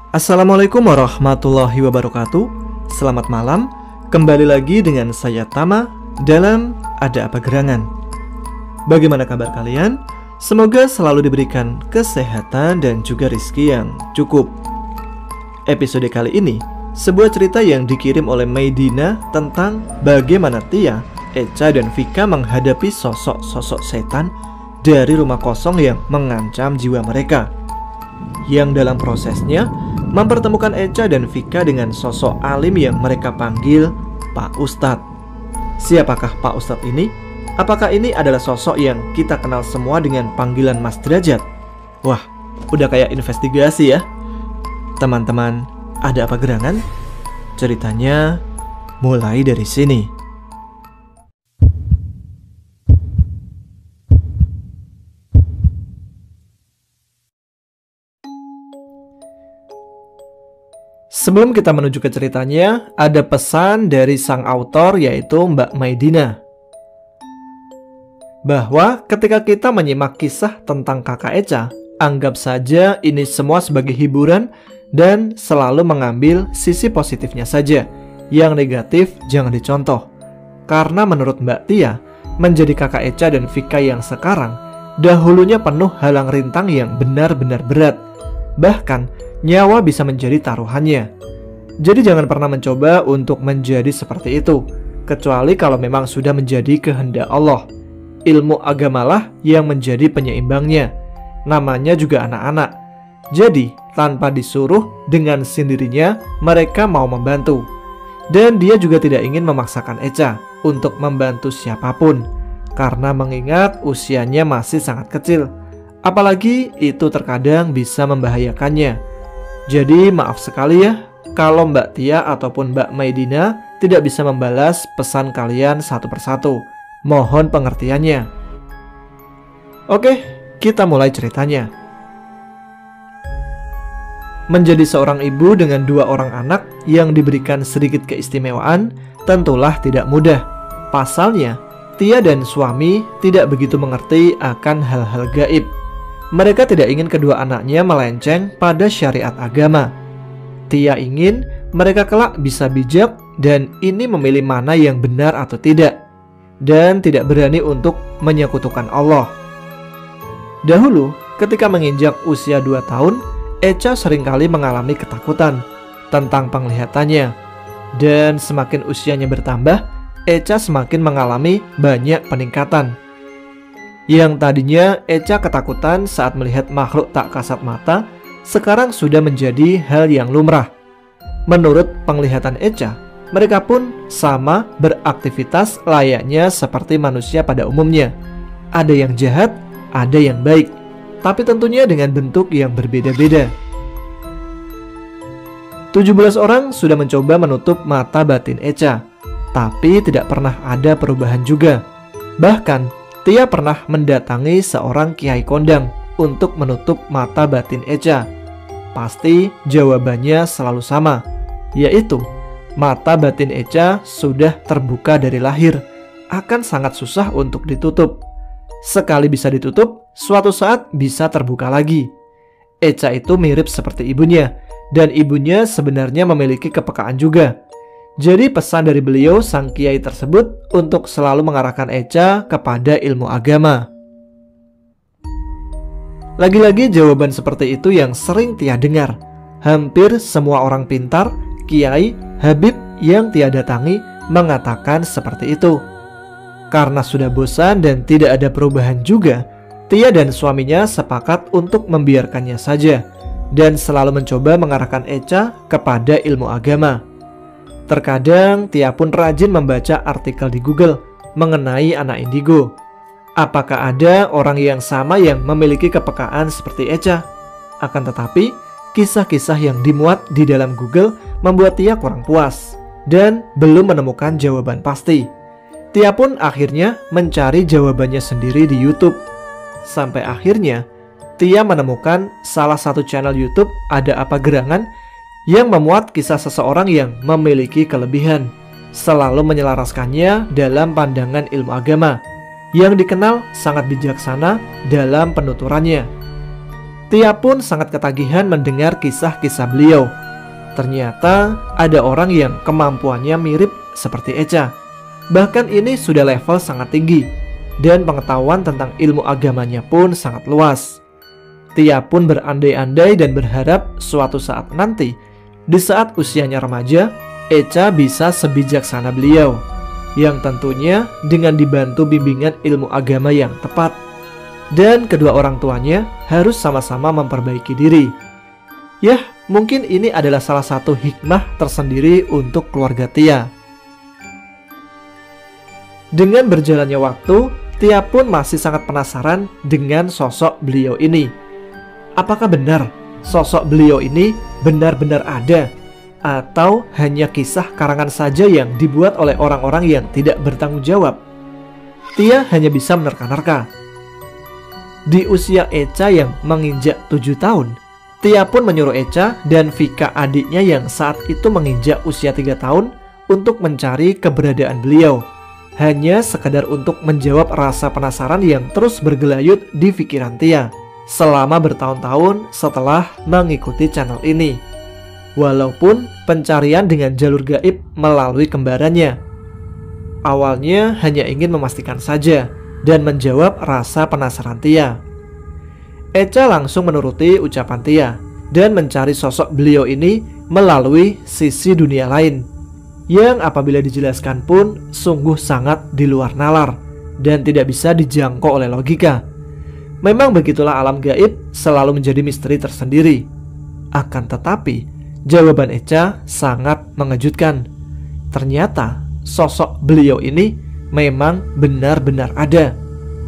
Assalamualaikum warahmatullahi wabarakatuh. Selamat malam. Kembali lagi dengan saya Tama dalam Ada Apa Gerangan. Bagaimana kabar kalian? Semoga selalu diberikan kesehatan dan juga rizki yang cukup. Episode kali ini sebuah cerita yang dikirim oleh Maidina tentang bagaimana Tia, Echa, dan Vika menghadapi sosok-sosok setan dari rumah kosong yang mengancam jiwa mereka, yang dalam prosesnya mempertemukan Echa dan Vika dengan sosok alim yang mereka panggil Pak Ustadz. Siapakah Pak Ustadz ini? Apakah ini adalah sosok yang kita kenal semua dengan panggilan Mas Derajat? Wah, udah kayak investigasi ya. Teman-teman, ada apa gerangan? Ceritanya mulai dari sini. Sebelum kita menuju ke ceritanya, ada pesan dari sang autor yaitu Mbak Maidina, bahwa ketika kita menyimak kisah tentang kakak Echa, anggap saja ini semua sebagai hiburan dan selalu mengambil sisi positifnya saja. Yang negatif jangan dicontoh. Karena menurut Mbak Tia, menjadi kakak Echa dan Vika yang sekarang dahulunya penuh halang rintang yang benar-benar berat. Bahkan nyawa bisa menjadi taruhannya. Jadi jangan pernah mencoba untuk menjadi seperti itu, kecuali kalau memang sudah menjadi kehendak Allah. Ilmu agamalah yang menjadi penyeimbangnya. Namanya juga anak-anak. Jadi tanpa disuruh, dengan sendirinya mereka mau membantu. Dan dia juga tidak ingin memaksakan Echa untuk membantu siapapun, karena mengingat usianya masih sangat kecil. Apalagi itu terkadang bisa membahayakannya. Jadi maaf sekali ya kalau Mbak Tia ataupun Mbak Maidina tidak bisa membalas pesan kalian satu persatu. Mohon pengertiannya. Oke, kita mulai ceritanya. Menjadi seorang ibu dengan 2 orang anak yang diberikan sedikit keistimewaan tentulah tidak mudah. Pasalnya, Tia dan suami tidak begitu mengerti akan hal-hal gaib. Mereka tidak ingin kedua anaknya melenceng pada syariat agama. Tia ingin mereka kelak bisa bijak dan ini memilih mana yang benar atau tidak, dan tidak berani untuk menyekutukan Allah. Dahulu, ketika menginjak usia 2 tahun, Echa seringkali mengalami ketakutan tentang penglihatannya. Dan semakin usianya bertambah, Echa semakin mengalami banyak peningkatan. Yang tadinya Echa ketakutan saat melihat makhluk tak kasat mata, sekarang sudah menjadi hal yang lumrah. Menurut penglihatan Echa, mereka pun sama beraktivitas layaknya seperti manusia pada umumnya. Ada yang jahat, ada yang baik, tapi tentunya dengan bentuk yang berbeda-beda. 17 orang sudah mencoba menutup mata batin Echa, tapi tidak pernah ada perubahan juga. Bahkan Tia pernah mendatangi seorang kiai kondang untuk menutup mata batin Echa. Pasti jawabannya selalu sama, yaitu mata batin Echa sudah terbuka dari lahir, akan sangat susah untuk ditutup. Sekali bisa ditutup, suatu saat bisa terbuka lagi. Echa itu mirip seperti ibunya, dan ibunya sebenarnya memiliki kepekaan juga. Jadi pesan dari beliau sang kiai tersebut untuk selalu mengarahkan Echa kepada ilmu agama. Lagi-lagi jawaban seperti itu yang sering Tia dengar. Hampir semua orang pintar, kiai, habib yang Tia datangi mengatakan seperti itu. Karena sudah bosan dan tidak ada perubahan juga, Tia dan suaminya sepakat untuk membiarkannya saja dan selalu mencoba mengarahkan Echa kepada ilmu agama. Terkadang Tia pun rajin membaca artikel di Google mengenai anak indigo. Apakah ada orang yang sama yang memiliki kepekaan seperti Echa? Akan tetapi, kisah-kisah yang dimuat di dalam Google membuat Tia kurang puas dan belum menemukan jawaban pasti. Tia pun akhirnya mencari jawabannya sendiri di YouTube. Sampai akhirnya Tia menemukan salah satu channel YouTube Ada Apa Gerangan yang memuat kisah seseorang yang memiliki kelebihan, selalu menyelaraskannya dalam pandangan ilmu agama, yang dikenal sangat bijaksana dalam penuturannya. Tia pun sangat ketagihan mendengar kisah-kisah beliau. Ternyata ada orang yang kemampuannya mirip seperti Echa. Bahkan ini sudah level sangat tinggi, dan pengetahuan tentang ilmu agamanya pun sangat luas. Tia pun berandai-andai dan berharap suatu saat nanti, di saat usianya remaja, Echa bisa sebijaksana beliau, yang tentunya dengan dibantu bimbingan ilmu agama yang tepat. Dan kedua orang tuanya harus sama-sama memperbaiki diri. Yah, mungkin ini adalah salah satu hikmah tersendiri untuk keluarga Tia. Dengan berjalannya waktu, Tia pun masih sangat penasaran dengan sosok beliau ini. Apakah benar sosok beliau ini benar-benar ada? Atau hanya kisah karangan saja yang dibuat oleh orang-orang yang tidak bertanggung jawab? Tia hanya bisa menerka-nerka. Di usia Echa yang menginjak 7 tahun, Tia pun menyuruh Echa dan Vika adiknya yang saat itu menginjak usia 3 tahun untuk mencari keberadaan beliau. Hanya sekadar untuk menjawab rasa penasaran yang terus bergelayut di pikiran Tia selama bertahun-tahun setelah mengikuti channel ini. Walaupun pencarian dengan jalur gaib melalui kembarannya. Awalnya hanya ingin memastikan saja dan menjawab rasa penasaran Tia. Echa langsung menuruti ucapan Tia dan mencari sosok beliau ini melalui sisi dunia lain, yang apabila dijelaskan pun sungguh sangat di luar nalar dan tidak bisa dijangkau oleh logika. Memang begitulah alam gaib selalu menjadi misteri tersendiri. Akan tetapi, jawaban Echa sangat mengejutkan. Ternyata sosok beliau ini memang benar-benar ada.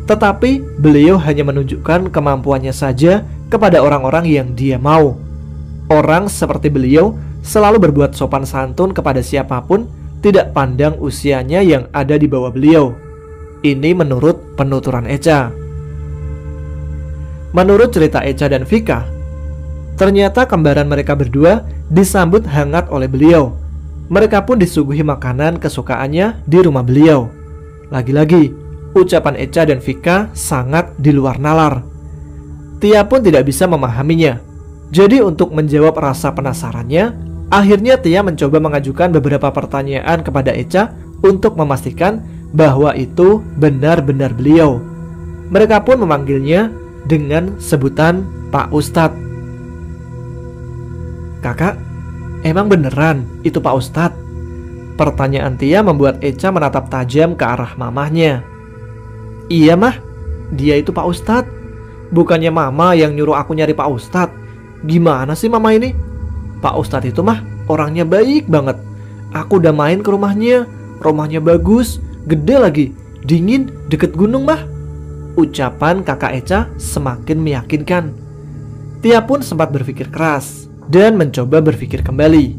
Tetapi beliau hanya menunjukkan kemampuannya saja kepada orang-orang yang dia mau. Orang seperti beliau selalu berbuat sopan santun kepada siapapun, tidak pandang usianya yang ada di bawah beliau. Ini menurut penuturan Echa. Menurut cerita Echa dan Vika, ternyata kembaran mereka berdua disambut hangat oleh beliau. Mereka pun disuguhi makanan kesukaannya di rumah beliau. Lagi-lagi, ucapan Echa dan Vika sangat di luar nalar. Tia pun tidak bisa memahaminya. Jadi untuk menjawab rasa penasarannya, akhirnya Tia mencoba mengajukan beberapa pertanyaan kepada Echa untuk memastikan bahwa itu benar-benar beliau. Mereka pun memanggilnya dengan sebutan Pak Ustadz. "Kakak, emang beneran itu Pak Ustadz?" Pertanyaan Tia membuat Echa menatap tajam ke arah mamahnya. "Iya mah, dia itu Pak Ustadz. Bukannya mama yang nyuruh aku nyari Pak Ustadz. Gimana sih mama ini? Pak Ustadz itu mah orangnya baik banget. Aku udah main ke rumahnya. Rumahnya bagus, gede lagi, dingin, deket gunung mah." Ucapan kakak Echa semakin meyakinkan. Tia pun sempat berpikir keras dan mencoba berpikir kembali.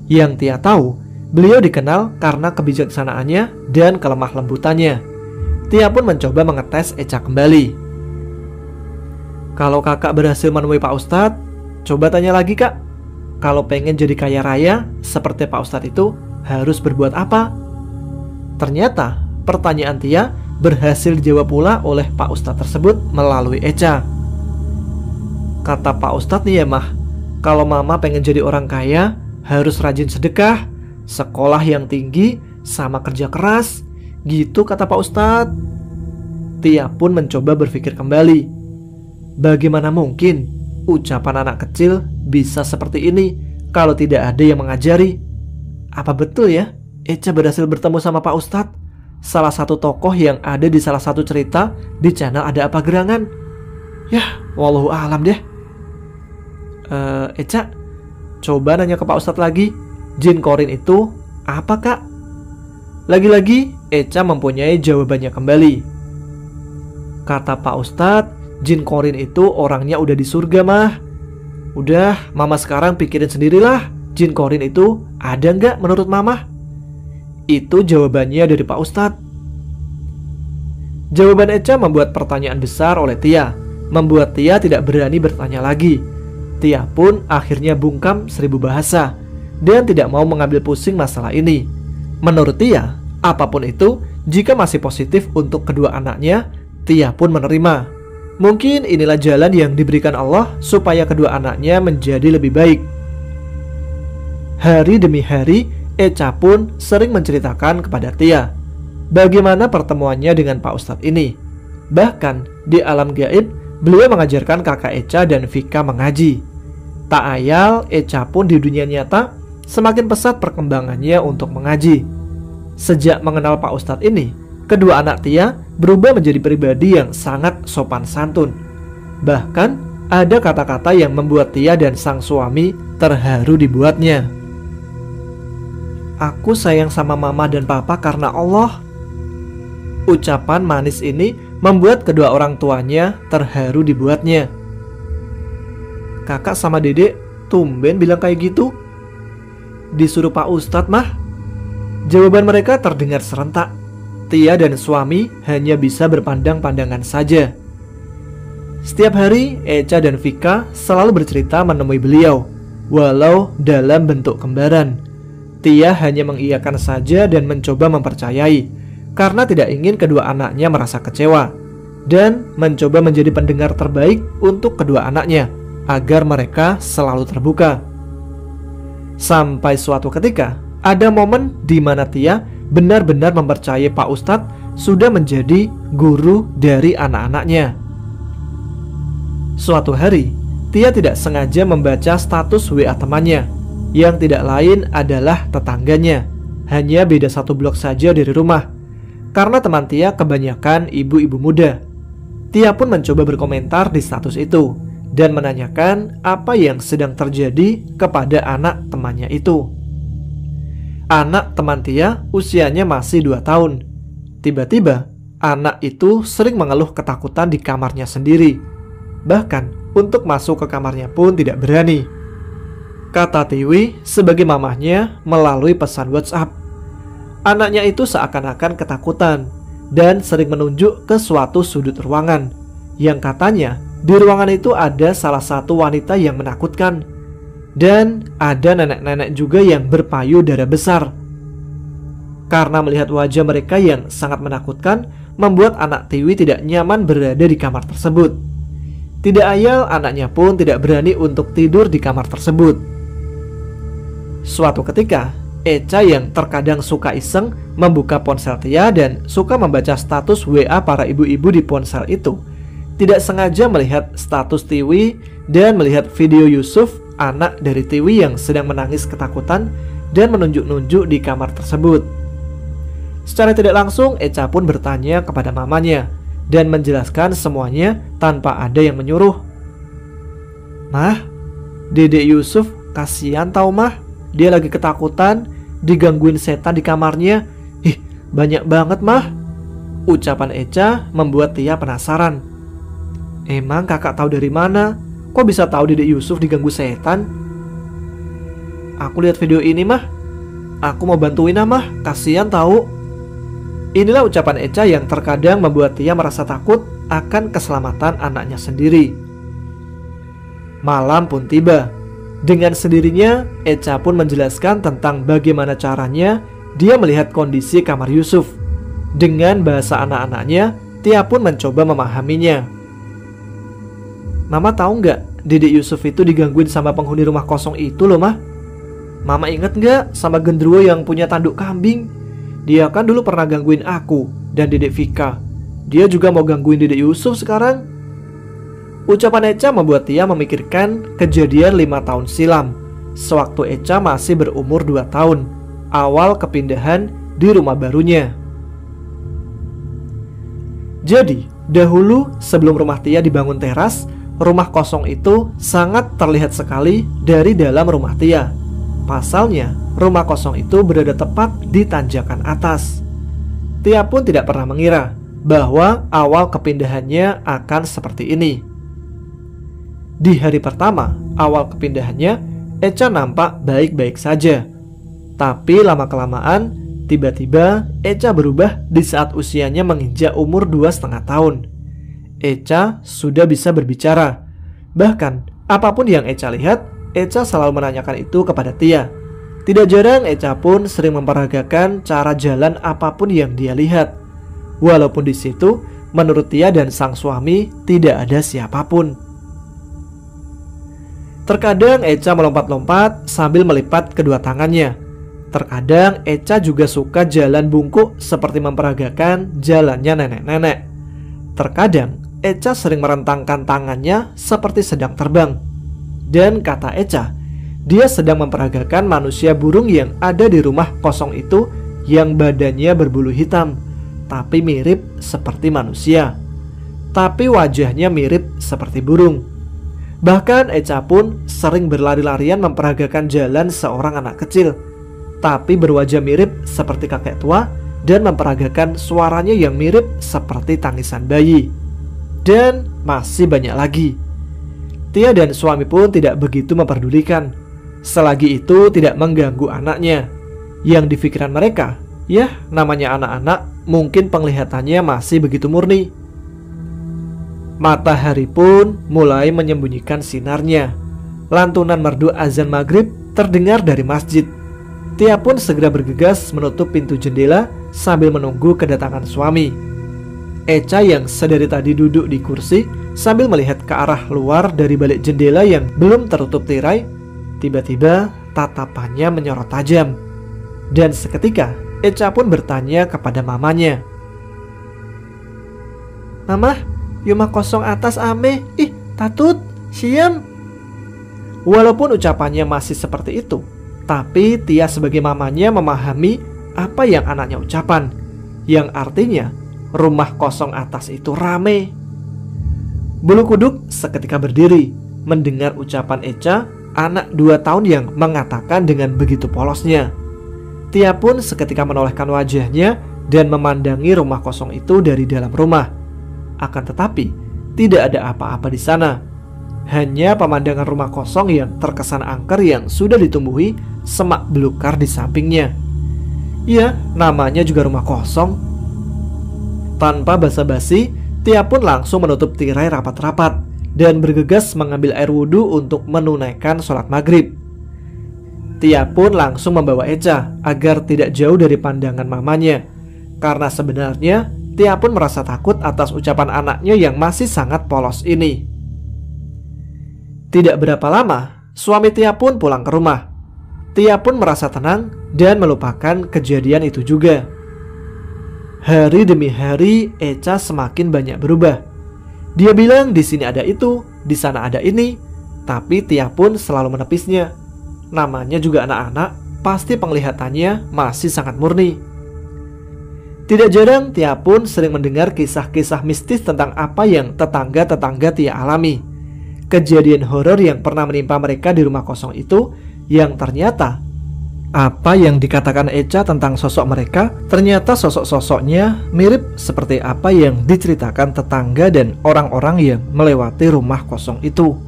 Yang Tia tahu, beliau dikenal karena kebijaksanaannya dan kelemah lembutannya. Tia pun mencoba mengetes Echa kembali. "Kalau kakak berhasil menemui Pak Ustadz, coba tanya lagi kak. Kalau pengen jadi kaya raya seperti Pak Ustadz itu harus berbuat apa?" Ternyata pertanyaan Tia berhasil dijawab pula oleh Pak Ustadz tersebut melalui Echa. "Kata Pak Ustadz nih ya mah, kalau mama pengen jadi orang kaya harus rajin sedekah, sekolah yang tinggi, sama kerja keras. Gitu kata Pak Ustadz." Tia pun mencoba berpikir kembali. Bagaimana mungkin ucapan anak kecil bisa seperti ini kalau tidak ada yang mengajari? Apa betul ya Echa berhasil bertemu sama Pak Ustadz, salah satu tokoh yang ada di salah satu cerita di channel Ada Apa Gerangan? Yah, wallahu a'lam deh. Echa, coba nanya ke Pak Ustadz lagi, jin korin itu apa kak? Lagi-lagi Echa mempunyai jawabannya kembali. Kata Pak Ustadz, jin korin itu orangnya udah di surga mah. Udah, mama sekarang pikirin sendirilah, jin korin itu ada nggak menurut mama? Itu jawabannya dari Pak Ustadz. Jawaban Echa membuat pertanyaan besar oleh Tia, membuat Tia tidak berani bertanya lagi. Tia pun akhirnya bungkam 1000 bahasa dan tidak mau mengambil pusing masalah ini. Menurut Tia, apapun itu, jika masih positif untuk kedua anaknya, Tia pun menerima. Mungkin inilah jalan yang diberikan Allah supaya kedua anaknya menjadi lebih baik. Hari demi hari, Echa pun sering menceritakan kepada Tia bagaimana pertemuannya dengan Pak Ustadz ini. Bahkan di alam gaib, beliau mengajarkan kakak Echa dan Vika mengaji. Tak ayal, Echa pun di dunia nyata semakin pesat perkembangannya untuk mengaji. Sejak mengenal Pak Ustadz ini, kedua anak Tia berubah menjadi pribadi yang sangat sopan santun. Bahkan ada kata-kata yang membuat Tia dan sang suami terharu dibuatnya. "Aku sayang sama mama dan papa karena Allah." Ucapan manis ini membuat kedua orang tuanya terharu dibuatnya. "Kakak sama dedek tumben bilang kayak gitu." "Disuruh Pak Ustadz mah." Jawaban mereka terdengar serentak. Tia dan suami hanya bisa berpandang-pandangan saja. Setiap hari, Echa dan Vika selalu bercerita menemui beliau, walau dalam bentuk kembaran. Tia hanya mengiyakan saja dan mencoba mempercayai, karena tidak ingin kedua anaknya merasa kecewa, dan mencoba menjadi pendengar terbaik untuk kedua anaknya, agar mereka selalu terbuka. Sampai suatu ketika, ada momen di mana Tia benar-benar mempercayai Pak Ustadz sudah menjadi guru dari anak-anaknya. Suatu hari, Tia tidak sengaja membaca status WA temannya, yang tidak lain adalah tetangganya. Hanya beda satu blok saja dari rumah. Karena teman Tia kebanyakan ibu-ibu muda, Tia pun mencoba berkomentar di status itu dan menanyakan apa yang sedang terjadi kepada anak temannya itu. Anak teman Tia usianya masih 2 tahun. Tiba-tiba, anak itu sering mengeluh ketakutan di kamarnya sendiri. Bahkan, untuk masuk ke kamarnya pun tidak berani. Kata Tiwi sebagai mamahnya melalui pesan WhatsApp. Anaknya itu seakan-akan ketakutan dan sering menunjuk ke suatu sudut ruangan, yang katanya di ruangan itu ada salah satu wanita yang menakutkan. Dan ada nenek-nenek juga yang berpayudara besar. Karena melihat wajah mereka yang sangat menakutkan, membuat anak Tiwi tidak nyaman berada di kamar tersebut. Tidak ayal anaknya pun tidak berani untuk tidur di kamar tersebut. Suatu ketika, Echa yang terkadang suka iseng membuka ponsel Tia dan suka membaca status WA para ibu-ibu di ponsel itu, tidak sengaja melihat status Tiwi dan melihat video Yusuf, anak dari Tiwi yang sedang menangis ketakutan dan menunjuk-nunjuk di kamar tersebut. Secara tidak langsung, Echa pun bertanya kepada mamanya dan menjelaskan semuanya tanpa ada yang menyuruh. "Mah, Dedek Yusuf kasihan tau mah, dia lagi ketakutan, digangguin setan di kamarnya. Ih, banyak banget mah." Ucapan Echa membuat Tia penasaran. "Emang kakak tahu dari mana? Kok bisa tahu Dedek Yusuf diganggu setan?" "Aku lihat video ini mah. Aku mau bantuin mah, kasihan tahu." Inilah ucapan Echa yang terkadang membuat Tia merasa takut akan keselamatan anaknya sendiri. Malam pun tiba. Dengan sendirinya, Echa pun menjelaskan tentang bagaimana caranya dia melihat kondisi kamar Yusuf. Dengan bahasa anak-anaknya, Tia pun mencoba memahaminya. "Mama tahu nggak, Dedek Yusuf itu digangguin sama penghuni rumah kosong itu loh mah. Mama inget nggak sama gendruwo yang punya tanduk kambing? Dia kan dulu pernah gangguin aku dan Dedek Vika. Dia juga mau gangguin Dedek Yusuf sekarang." Ucapan Echa membuat Tia memikirkan kejadian 5 tahun silam, sewaktu Echa masih berumur 2 tahun, awal kepindahan di rumah barunya. Jadi, dahulu sebelum rumah Tia dibangun teras, rumah kosong itu sangat terlihat sekali dari dalam rumah Tia. Pasalnya, rumah kosong itu berada tepat di tanjakan atas. Tia pun tidak pernah mengira bahwa awal kepindahannya akan seperti ini. Di hari pertama awal kepindahannya, Echa nampak baik-baik saja. Tapi lama-kelamaan, tiba-tiba Echa berubah di saat usianya menginjak umur 2,5 tahun. Echa sudah bisa berbicara. Bahkan, apapun yang Echa lihat, Echa selalu menanyakan itu kepada Tia. Tidak jarang Echa pun sering memperagakan cara jalan apapun yang dia lihat. Walaupun di situ menurut Tia dan sang suami tidak ada siapapun. Terkadang Echa melompat-lompat sambil melipat kedua tangannya. Terkadang Echa juga suka jalan bungkuk seperti memperagakan jalannya nenek-nenek. Terkadang Echa sering merentangkan tangannya seperti sedang terbang. Dan kata Echa, dia sedang memperagakan manusia burung yang ada di rumah kosong itu yang badannya berbulu hitam, tapi mirip seperti manusia. Tapi wajahnya mirip seperti burung. Bahkan Echa pun sering berlari-larian memperagakan jalan seorang anak kecil, tapi berwajah mirip seperti kakek tua dan memperagakan suaranya yang mirip seperti tangisan bayi. Dan masih banyak lagi. Tia dan suami pun tidak begitu memperdulikan, selagi itu tidak mengganggu anaknya. Yang di pikiran mereka, ya namanya anak-anak, mungkin penglihatannya masih begitu murni. Matahari pun mulai menyembunyikan sinarnya. Lantunan merdu azan maghrib terdengar dari masjid. Tia pun segera bergegas menutup pintu jendela sambil menunggu kedatangan suami. Echa yang sedari tadi duduk di kursi sambil melihat ke arah luar dari balik jendela yang belum tertutup tirai, tiba-tiba tatapannya menyorot tajam. Dan seketika Echa pun bertanya kepada mamanya, "Mama, rumah kosong atas ame, tatut, siam." Walaupun ucapannya masih seperti itu, tapi Tia sebagai mamanya memahami apa yang anaknya ucapan, yang artinya rumah kosong atas itu rame. Bulu kuduk seketika berdiri mendengar ucapan Echa, anak 2 tahun yang mengatakan dengan begitu polosnya. Tia pun seketika menolehkan wajahnya dan memandangi rumah kosong itu dari dalam rumah. Akan tetapi tidak ada apa-apa di sana. Hanya pemandangan rumah kosong yang terkesan angker yang sudah ditumbuhi semak belukar di sampingnya. Ya, namanya juga rumah kosong. Tanpa basa-basi, Tia pun langsung menutup tirai rapat-rapat dan bergegas mengambil air wudhu untuk menunaikan sholat maghrib. Tia pun langsung membawa Echa agar tidak jauh dari pandangan mamanya, karena sebenarnya Tia pun merasa takut atas ucapan anaknya yang masih sangat polos ini. Tidak berapa lama, suami Tia pun pulang ke rumah. Tia pun merasa tenang dan melupakan kejadian itu juga. Hari demi hari, Echa semakin banyak berubah. Dia bilang di sini ada itu, di sana ada ini, tapi Tia pun selalu menepisnya. Namanya juga anak-anak, pasti penglihatannya masih sangat murni. Tidak jarang Tia pun sering mendengar kisah-kisah mistis tentang apa yang tetangga-tetangga Tia alami. Kejadian horor yang pernah menimpa mereka di rumah kosong itu, yang ternyata apa yang dikatakan Echa tentang sosok mereka, ternyata sosok-sosoknya mirip seperti apa yang diceritakan tetangga dan orang-orang yang melewati rumah kosong itu.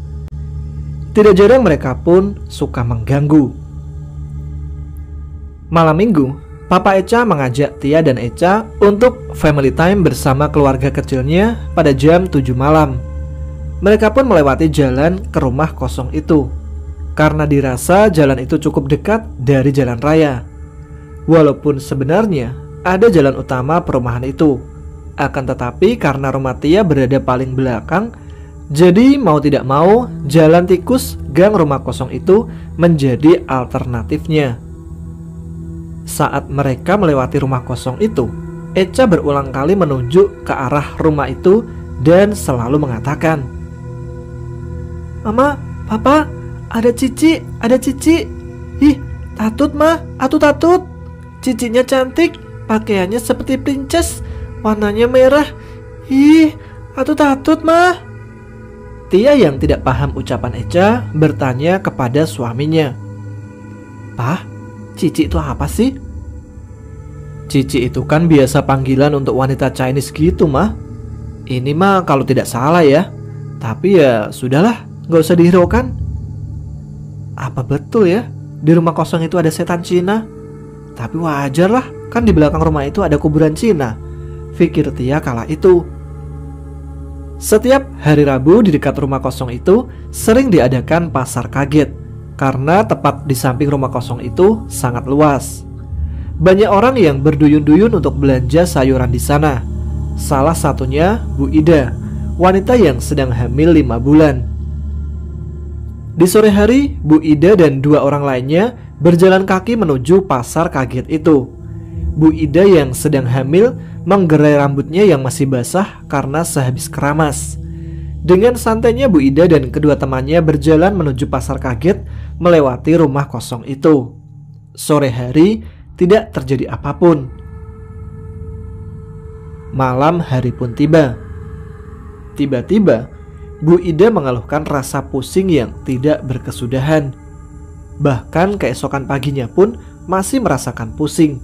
Tidak jarang mereka pun suka mengganggu. Malam minggu, Papa Echa mengajak Tia dan Echa untuk family time bersama keluarga kecilnya pada jam 7 malam. Mereka pun melewati jalan ke rumah kosong itu, karena dirasa jalan itu cukup dekat dari jalan raya. Walaupun sebenarnya ada jalan utama perumahan itu, akan tetapi karena rumah Tia berada paling belakang, jadi mau tidak mau jalan tikus gang rumah kosong itu menjadi alternatifnya. Saat mereka melewati rumah kosong itu, Echa berulang kali menunjuk ke arah rumah itu dan selalu mengatakan, "Mama, Papa, ada Cici, ada Cici. Ih, tatut mah, atuh tatut. Cicinya cantik, pakaiannya seperti princess, warnanya merah. Ih, atuh tatut mah." Tia yang tidak paham ucapan Echa bertanya kepada suaminya, "Pah, Cici itu apa sih?" "Cici itu kan biasa panggilan untuk wanita Chinese gitu mah. Ini mah kalau tidak salah ya. Tapi ya sudahlah, gak usah dihiraukan." "Apa betul ya di rumah kosong itu ada setan Cina? Tapi wajar lah, kan di belakang rumah itu ada kuburan Cina," pikir Tia kala itu. Setiap hari Rabu di dekat rumah kosong itu sering diadakan pasar kaget, karena tepat di samping rumah kosong itu sangat luas. Banyak orang yang berduyun-duyun untuk belanja sayuran di sana. Salah satunya Bu Ida, wanita yang sedang hamil 5 bulan. Di sore hari, Bu Ida dan 2 orang lainnya berjalan kaki menuju pasar kaget itu. Bu Ida yang sedang hamil menggerai rambutnya yang masih basah karena sehabis keramas. Dengan santainya Bu Ida dan kedua temannya berjalan menuju pasar kaget melewati rumah kosong itu. Sore hari tidak terjadi apapun. Malam hari pun tiba. Tiba-tiba Bu Ida mengeluhkan rasa pusing yang tidak berkesudahan. Bahkan keesokan paginya pun masih merasakan pusing.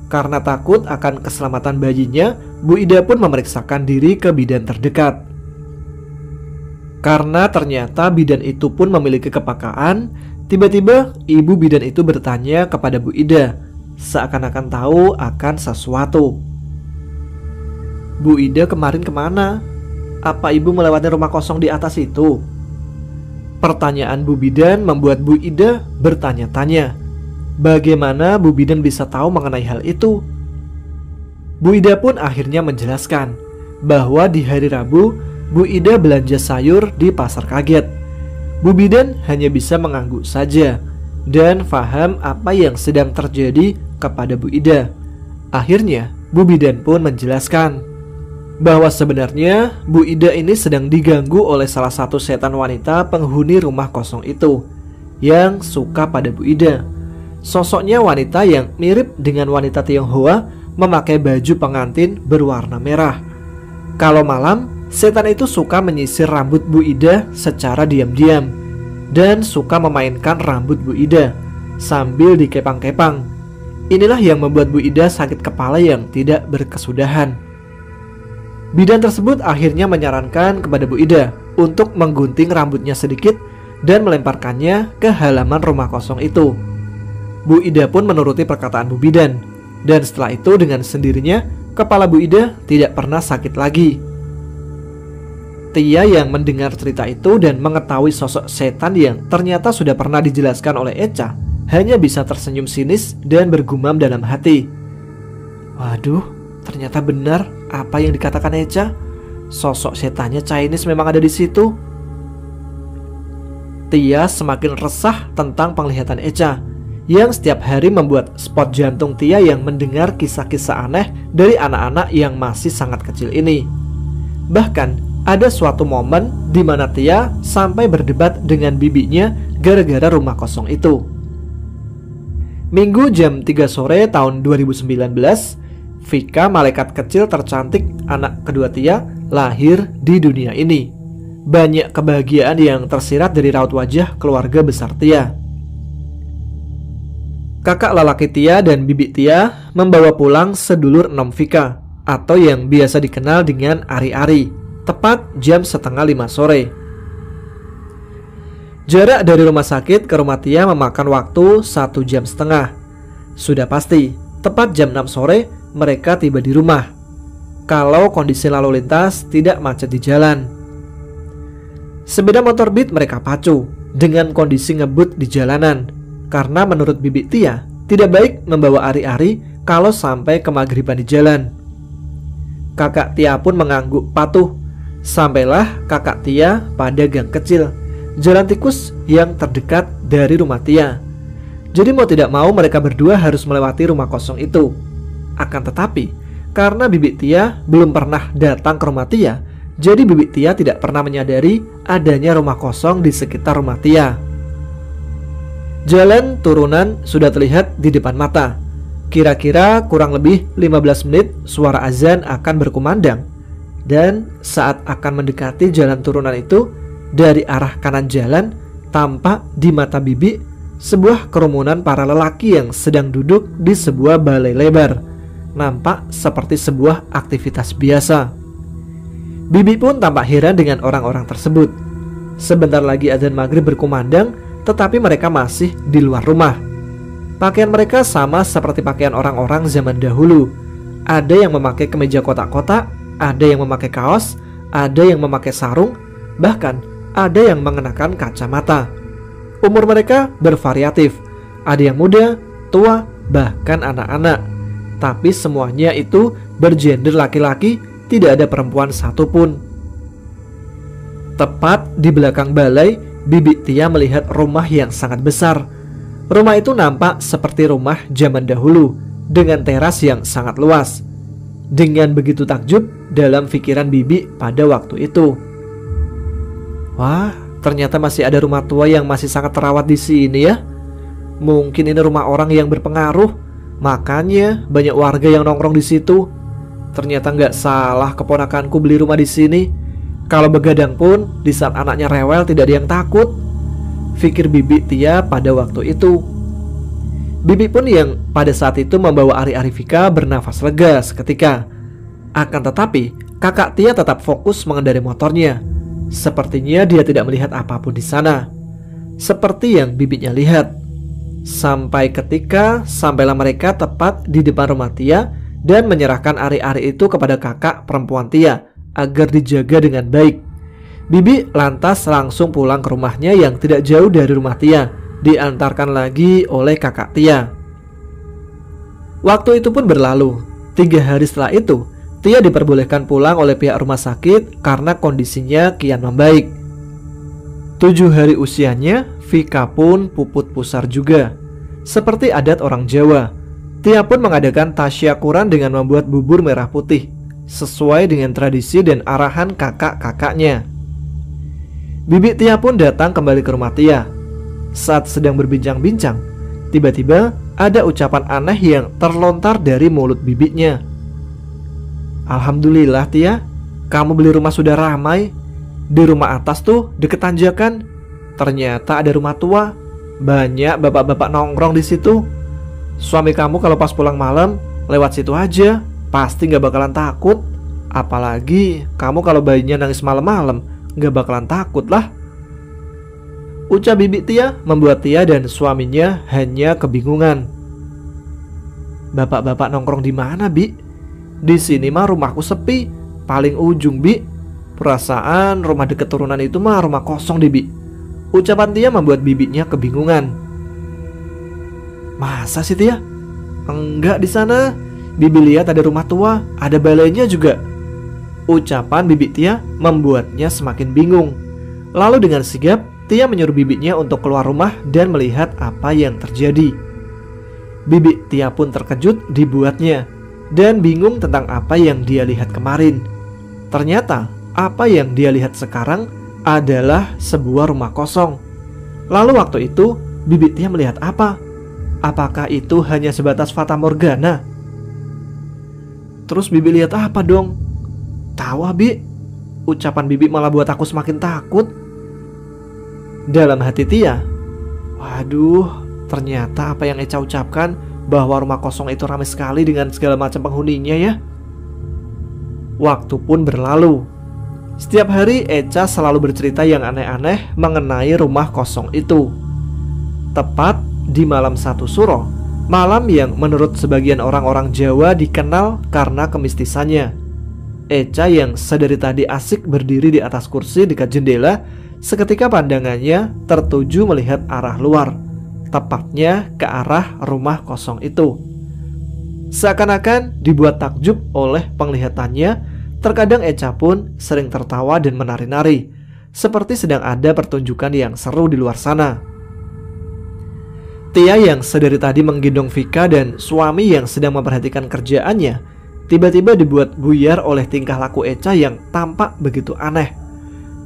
Karena takut akan keselamatan bayinya, Bu Ida pun memeriksakan diri ke bidan terdekat. Karena ternyata bidan itu pun memiliki kepekaan, tiba-tiba ibu bidan itu bertanya kepada Bu Ida, seakan-akan tahu akan sesuatu. "Bu Ida kemarin kemana? Apa ibu melewati rumah kosong di atas itu?" Pertanyaan Bu Bidan membuat Bu Ida bertanya-tanya. Bagaimana Bu Bidan bisa tahu mengenai hal itu? Bu Ida pun akhirnya menjelaskan bahwa di hari Rabu, Bu Ida belanja sayur di pasar kaget. Bu Bidan hanya bisa mengangguk saja dan paham apa yang sedang terjadi kepada Bu Ida. Akhirnya, Bu Bidan pun menjelaskan bahwa sebenarnya Bu Ida ini sedang diganggu oleh salah satu setan wanita penghuni rumah kosong itu yang suka pada Bu Ida. Sosoknya wanita yang mirip dengan wanita Tionghoa memakai baju pengantin berwarna merah. Kalau malam, setan itu suka menyisir rambut Bu Ida secara diam-diam dan suka memainkan rambut Bu Ida sambil dikepang-kepang. Inilah yang membuat Bu Ida sakit kepala yang tidak berkesudahan. Bidan tersebut akhirnya menyarankan kepada Bu Ida untuk menggunting rambutnya sedikit dan melemparkannya ke halaman rumah kosong itu. Bu Ida pun menuruti perkataan Bu Bidan, dan setelah itu dengan sendirinya kepala Bu Ida tidak pernah sakit lagi. Tia yang mendengar cerita itu dan mengetahui sosok setan yang ternyata sudah pernah dijelaskan oleh Echa hanya bisa tersenyum sinis dan bergumam dalam hati, "Waduh, ternyata benar apa yang dikatakan Echa. Sosok setannya Chinese memang ada di situ." Tia semakin resah tentang penglihatan Echa yang setiap hari membuat spot jantung Tia yang mendengar kisah-kisah aneh dari anak-anak yang masih sangat kecil ini. Bahkan ada suatu momen di mana Tia sampai berdebat dengan bibinya gara-gara rumah kosong itu. Minggu jam 3 sore tahun 2019, Vika, malaikat kecil tercantik anak kedua Tia, lahir di dunia ini. Banyak kebahagiaan yang tersirat dari raut wajah keluarga besar Tia. Kakak lelaki Tia dan bibi Tia membawa pulang sedulur Nom Vika, atau yang biasa dikenal dengan Ari-Ari, tepat jam 4:30 sore. Jarak dari rumah sakit ke rumah Tia memakan waktu 1,5 jam. Sudah pasti, tepat jam 6 sore mereka tiba di rumah, kalau kondisi lalu lintas tidak macet di jalan. Sepeda motor Beat mereka pacu dengan kondisi ngebut di jalanan, karena menurut bibi Tia tidak baik membawa Ari-Ari kalau sampai kemaghriban di jalan. Kakak Tia pun mengangguk patuh. Sampailah kakak Tia pada gang kecil, jalan tikus yang terdekat dari rumah Tia. Jadi mau tidak mau mereka berdua harus melewati rumah kosong itu. Akan tetapi, karena bibi Tia belum pernah datang ke rumah Tia, jadi bibi Tia tidak pernah menyadari adanya rumah kosong di sekitar rumah Tia. Jalan turunan sudah terlihat di depan mata. Kira-kira kurang lebih 15 menit suara azan akan berkumandang. Dan saat akan mendekati jalan turunan itu, dari arah kanan jalan tampak di mata bibi sebuah kerumunan para lelaki yang sedang duduk di sebuah balai lebar. Nampak seperti sebuah aktivitas biasa. Bibi pun tampak heran dengan orang-orang tersebut. Sebentar lagi azan maghrib berkumandang, tetapi mereka masih di luar rumah. Pakaian mereka sama seperti pakaian orang-orang zaman dahulu. Ada yang memakai kemeja kotak-kotak, ada yang memakai kaos, ada yang memakai sarung, bahkan ada yang mengenakan kacamata. Umur mereka bervariatif, ada yang muda, tua, bahkan anak-anak. Tapi semuanya itu bergender laki-laki tidak ada perempuan satupun. Tepat di belakang balai, Bibi Tia melihat rumah yang sangat besar. Rumah itu nampak seperti rumah zaman dahulu, dengan teras yang sangat luas. Dengan begitu takjub dalam pikiran Bibi pada waktu itu. Wah, ternyata masih ada rumah tua yang masih sangat terawat di sini ya. Mungkin ini rumah orang yang berpengaruh, makanya banyak warga yang nongkrong di situ. Ternyata nggak salah keponakanku beli rumah di sini. Kalau begadang pun, di saat anaknya rewel tidak ada yang takut, pikir Bibi Tia pada waktu itu. Bibi pun yang pada saat itu membawa Ari-Ari Vika bernafas lega seketika. Akan tetapi, kakak Tia tetap fokus mengendarai motornya. Sepertinya dia tidak melihat apapun di sana, seperti yang bibinya lihat. Sampai ketika sampailah mereka tepat di depan rumah Tia dan menyerahkan Ari-Ari itu kepada kakak perempuan Tia agar dijaga dengan baik. Bibi lantas langsung pulang ke rumahnya yang tidak jauh dari rumah Tia, diantarkan lagi oleh kakak Tia. Waktu itu pun berlalu. 3 hari setelah itu, Tia diperbolehkan pulang oleh pihak rumah sakit karena kondisinya kian membaik. 7 hari usianya, Vika pun puput pusar juga. Seperti adat orang Jawa, Tia pun mengadakan tasyakuran dengan membuat bubur merah putih, sesuai dengan tradisi dan arahan kakak-kakaknya. Bibi Tia pun datang kembali ke rumah Tia. Saat sedang berbincang-bincang, tiba-tiba ada ucapan aneh yang terlontar dari mulut bibinya. Alhamdulillah Tia, kamu beli rumah sudah ramai. Di rumah atas tuh deket tanjakan, ternyata ada rumah tua. Banyak bapak-bapak nongkrong di situ. Suami kamu kalau pas pulang malam lewat situ aja, pasti gak bakalan takut. Apalagi kamu kalau bayinya nangis malam-malam, gak bakalan takut lah. Ucap Bibi Tia membuat Tia dan suaminya hanya kebingungan. Bapak-bapak nongkrong di mana, Bi? Di sini mah rumahku sepi, paling ujung, Bi. Perasaan rumah deket turunan itu mah rumah kosong deh, Bi. Ucapan Tia membuat bibinya kebingungan. Masa sih Tia? Enggak, di sana Bibi lihat ada rumah tua, ada balainya juga. Ucapan Bibi Tia membuatnya semakin bingung. Lalu dengan sigap Tia menyuruh bibinya untuk keluar rumah dan melihat apa yang terjadi. Bibi Tia pun terkejut dibuatnya dan bingung tentang apa yang dia lihat kemarin. Ternyata apa yang dia lihat sekarang adalah sebuah rumah kosong. Lalu waktu itu Bibi Tia melihat apa? Apakah itu hanya sebatas fata morgana? Terus Bibi lihat apa dong? Tahu Bi, ucapan Bibi malah buat aku semakin takut. Dalam hati Tia, waduh, ternyata apa yang Eca ucapkan bahwa rumah kosong itu ramai sekali dengan segala macam penghuninya ya. Waktu pun berlalu. Setiap hari Eca selalu bercerita yang aneh-aneh mengenai rumah kosong itu. Tepat di malam 1 Suro, malam yang menurut sebagian orang-orang Jawa dikenal karena kemistisannya. Eca yang sedari tadi asik berdiri di atas kursi dekat jendela, seketika pandangannya tertuju melihat arah luar, tepatnya ke arah rumah kosong itu. Seakan-akan dibuat takjub oleh penglihatannya. Terkadang Eca pun sering tertawa dan menari-nari, seperti sedang ada pertunjukan yang seru di luar sana. Tia yang sedari tadi menggendong Vika dan suami yang sedang memperhatikan kerjaannya, tiba-tiba dibuat buyar oleh tingkah laku Eca yang tampak begitu aneh.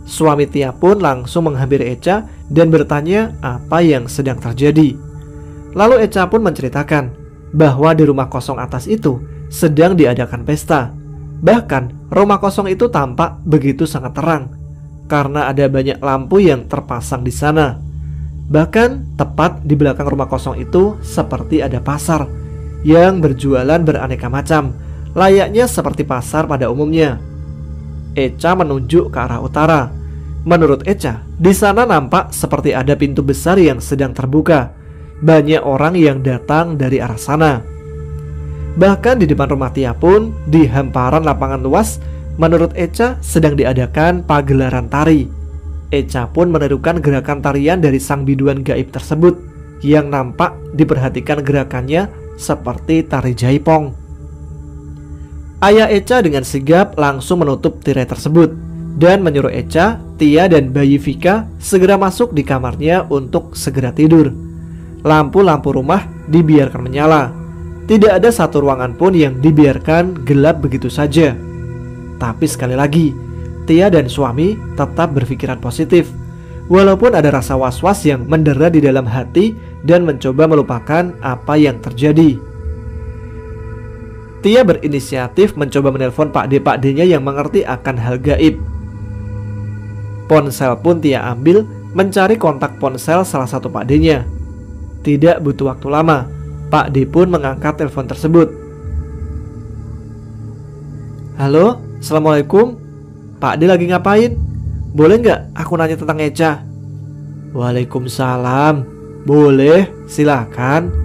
Suami Tia pun langsung menghampiri Eca dan bertanya apa yang sedang terjadi. Lalu Eca pun menceritakan bahwa di rumah kosong atas itu sedang diadakan pesta. Bahkan rumah kosong itu tampak begitu sangat terang karena ada banyak lampu yang terpasang di sana. Bahkan tepat di belakang rumah kosong itu seperti ada pasar yang berjualan beraneka macam, layaknya seperti pasar pada umumnya. Eca menunjuk ke arah utara. Menurut Eca, di sana nampak seperti ada pintu besar yang sedang terbuka. Banyak orang yang datang dari arah sana. Bahkan di depan rumah Tia pun, di hamparan lapangan luas, menurut Eca sedang diadakan pagelaran tari. Eca pun menirukan gerakan tarian dari sang biduan gaib tersebut, yang nampak diperhatikan gerakannya seperti tari jaipong. Ayah Echa dengan sigap langsung menutup tirai tersebut dan menyuruh Echa, Tia, dan bayi Vika segera masuk di kamarnya untuk segera tidur. Lampu-lampu rumah dibiarkan menyala. Tidak ada satu ruangan pun yang dibiarkan gelap begitu saja. Tapi sekali lagi, Tia dan suami tetap berpikiran positif. Walaupun ada rasa was-was yang mendera di dalam hati dan mencoba melupakan apa yang terjadi. Tia berinisiatif mencoba menelpon Pak D-nya yang mengerti akan hal gaib. Ponsel pun Tia ambil mencari kontak ponsel salah satu Pak D-nya. Tidak butuh waktu lama, Pak D pun mengangkat telepon tersebut. Halo, Assalamualaikum. Pak D lagi ngapain? Boleh nggak aku nanya tentang Echa? Waalaikumsalam. Boleh, silakan.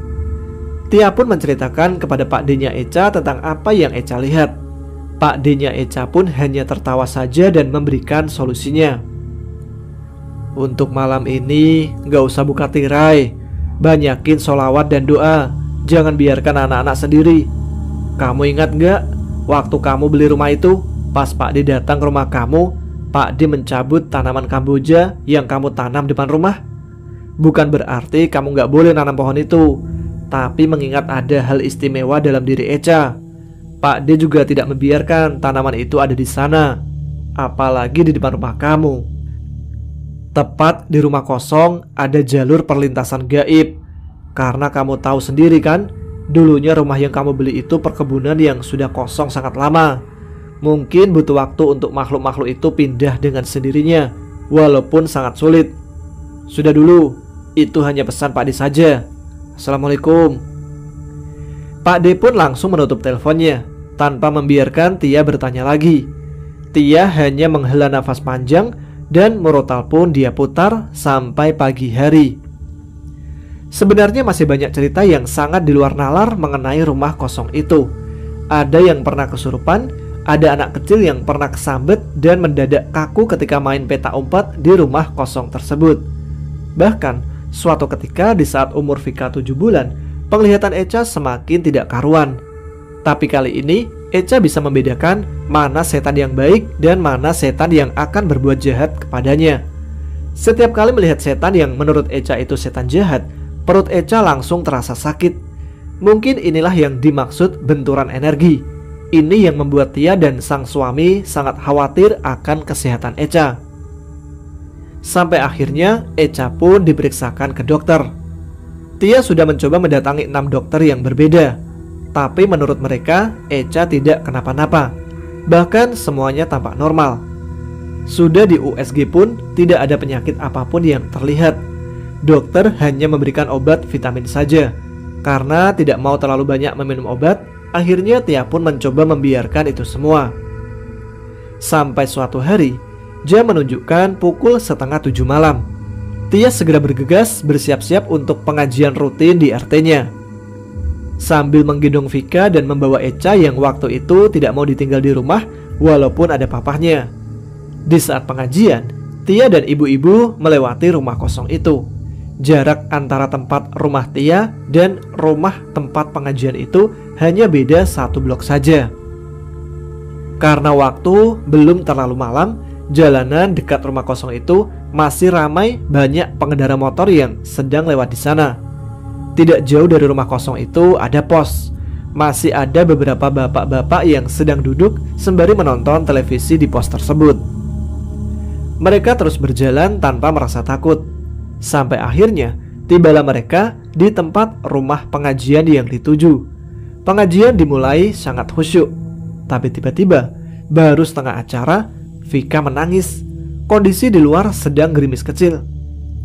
Tia pun menceritakan kepada Pak D-nya Echa tentang apa yang Echa lihat. Pak D-nya Echa pun hanya tertawa saja dan memberikan solusinya. Untuk malam ini nggak usah buka tirai, banyakin sholawat dan doa. Jangan biarkan anak-anak sendiri. Kamu ingat nggak waktu kamu beli rumah itu? Pas Pak D datang ke rumah kamu, Pak D mencabut tanaman kamboja yang kamu tanam depan rumah. Bukan berarti kamu nggak boleh nanam pohon itu, tapi mengingat ada hal istimewa dalam diri Echa, Pak D juga tidak membiarkan tanaman itu ada di sana, apalagi di depan rumah kamu. Tepat di rumah kosong ada jalur perlintasan gaib. Karena kamu tahu sendiri kan, dulunya rumah yang kamu beli itu perkebunan yang sudah kosong sangat lama. Mungkin butuh waktu untuk makhluk-makhluk itu pindah dengan sendirinya, walaupun sangat sulit. Sudah dulu, itu hanya pesan Pak D saja. Assalamualaikum. Pak D pun langsung menutup teleponnya tanpa membiarkan Tia bertanya lagi. Tia hanya menghela nafas panjang dan murotal pun dia putar sampai pagi hari. Sebenarnya masih banyak cerita yang sangat di luar nalar mengenai rumah kosong itu. Ada yang pernah kesurupan, ada anak kecil yang pernah kesambet dan mendadak kaku ketika main peta umpet di rumah kosong tersebut. Bahkan suatu ketika di saat umur Vika 7 bulan, penglihatan Echa semakin tidak karuan. Tapi kali ini Echa bisa membedakan mana setan yang baik dan mana setan yang akan berbuat jahat kepadanya. Setiap kali melihat setan yang menurut Echa itu setan jahat, perut Echa langsung terasa sakit. Mungkin inilah yang dimaksud benturan energi. Ini yang membuat Tia dan sang suami sangat khawatir akan kesehatan Echa. Sampai akhirnya Echa pun diperiksakan ke dokter. Tia sudah mencoba mendatangi 6 dokter yang berbeda, tapi menurut mereka Echa tidak kenapa-napa. Bahkan semuanya tampak normal. Sudah di USG pun tidak ada penyakit apapun yang terlihat. Dokter hanya memberikan obat vitamin saja. Karena tidak mau terlalu banyak meminum obat, akhirnya Tia pun mencoba membiarkan itu semua. Sampai suatu hari, jam menunjukkan pukul 6:30 malam. Tia segera bergegas bersiap-siap untuk pengajian rutin di RT-nya. Sambil menggendong Vika dan membawa Echa yang waktu itu tidak mau ditinggal di rumah walaupun ada papahnya. Di saat pengajian, Tia dan ibu-ibu melewati rumah kosong itu. Jarak antara tempat rumah Tia dan rumah tempat pengajian itu hanya beda 1 blok saja. Karena waktu belum terlalu malam, jalanan dekat rumah kosong itu masih ramai banyak pengendara motor yang sedang lewat di sana. Tidak jauh dari rumah kosong itu ada pos. Masih ada beberapa bapak-bapak yang sedang duduk sembari menonton televisi di pos tersebut. Mereka terus berjalan tanpa merasa takut. Sampai akhirnya tibalah mereka di tempat rumah pengajian yang dituju. Pengajian dimulai sangat khusyuk. Tapi tiba-tiba baru setengah acara Vika menangis. Kondisi di luar sedang gerimis kecil.